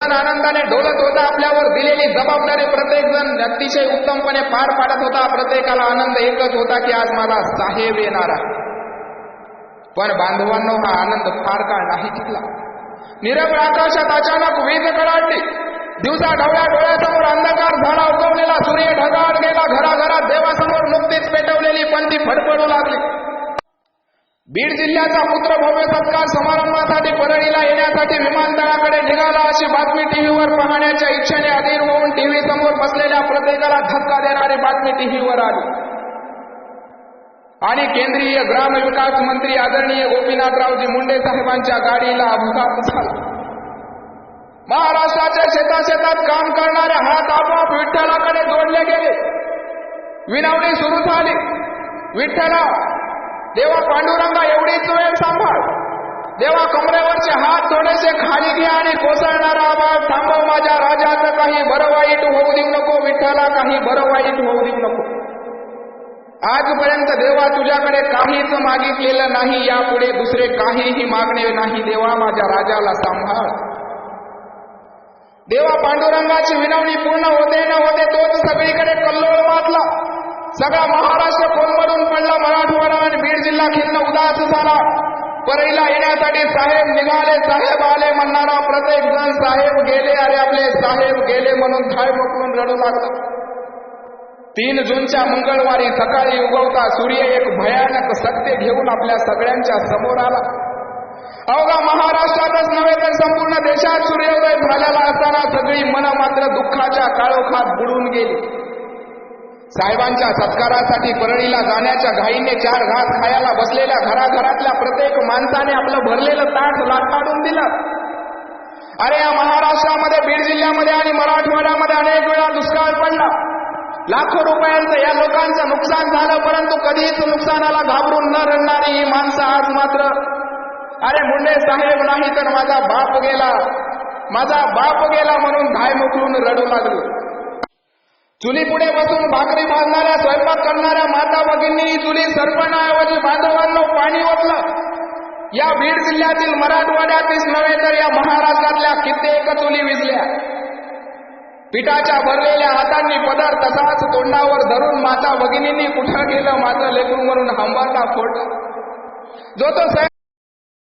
जण आनंदाने डोलत होता. आपल्यावर दिलेली जबाबदारी प्रत्येक जण अतिशय उत्तमपणे पार पाडत होता. प्रत्येकाला आनंद एकच होता की आज मला साहेब येणार आहे. पण बांधवांनो, हा आनंद फार काळ नाही टिकला. निरभ्र आकाशात अचानक वीज कडाडली. दिवसा ढवळ्या डोळ्यासमोर अंधकार झाला उगवलेला सूर्य ढगाळ गेला. घराघरात देवासमोर नुकतीच पेटवलेली पंथी फडफडू लागली. बीड जिल्ह्याचा पुत्र भव्य सत्कार समारंभासाठी परळीला येण्यासाठी विमानतळाकडे निघाला अशी बातमी टीव्हीवर पाहण्याच्या इच्छेने अधीर होऊन टीव्ही समोर बसलेल्या प्रत्येकाला धक्का देणारी बातमी टीव्हीवर आली. आणि केंद्रीय ग्रामविकास मंत्री आदरणीय गोपीनाथरावजी मुंडे साहेबांच्या गाडीला अपघात झाला. महाराष्ट्राच्या शेताशेतात काम करणारे हात आपोआप विठ्ठलाकडे जोडले गेले. विनवणी सुरू झाली. विठ्ठला, देवा पांडुरंगा, एवढीच वेळ सांभाळ. देवा, कमरेवरचे हात थोडेसे खाली घे आणि कोसळणारा आवाज थांबव. माझ्या राजाचं काही बरं वाईट होऊ देऊ नको. विठ्ठला, काही बरं वाईट होऊ देऊ नको. आजपर्यंत देवा तुझ्याकडे काहीच मागितलेलं नाही. यापुढे दुसरे काहीही मागणे नाही. देवा, माझ्या राजाला सांभाळ. देवा पांडुरंगाची विनवणी पूर्ण होते न होते तोच सगळीकडे कल्लोळ माजला. सगळा महाराष्ट्र कोलमडून पडला. मराठवाडा आणि बीड जिल्हा खिन्न उदास झाला. परळीला येण्यासाठी साहेब निघाले, साहेब आले म्हणणारा प्रत्येक जण साहेब गेले, अरे आपले साहेब गेले म्हणून थाय मोकळून रडू लागला. 3 जूनच्या मंगळवारी सकाळी उगवता सूर्य एक भयानक सत्य घेऊन आपल्या सगळ्यांच्या समोर आला. अवघा महाराष्ट्रातच नव्हे तर संपूर्ण देशात सूर्योदय झालेला असताना सगळी मन मात्र दुःखाच्या काळोखात बुडून गेली. साहेबांच्या सत्कारासाठी परळीला जाण्याच्या घाईने 4 घास खायला बसलेल्या घराघरातल्या प्रत्येक माणसाने आपलं भरलेलं ताट लाटाडून दिलं. अरे, या महाराष्ट्रामध्ये, बीड जिल्ह्यामध्ये आणि मराठवाड्यामध्ये अनेक वेळा दुष्काळ पडला. लाखो रुपयांचं या लोकांचं नुकसान झालं. परंतु कधीच नुकसानाला घाबरून न रडणारी ही माणसं आज मात्र, अरे मुंडे साहेब नाही तर माझा बाप गेला, माझा बाप गेला म्हणून धाय मोकळून रडू लागली. चुली पुढे बसून भाकरी भाजणाऱ्या, स्वयंपाक करणाऱ्या माता भगिनी चुली सरपणाऐवजी बांधवांना पाणी ओतलं. या बीड जिल्ह्यातील, मराठवाड्यातीच नव्हे तर या महाराष्ट्रातल्या कित्येक चुली विझल्या. पिठाच्या भरलेल्या हातांनी पदर तसाच तोंडावर धरून माता भगिनींनी कुठं गेलं माझं लेकरू म्हणून हंबरला फोडला. जो तो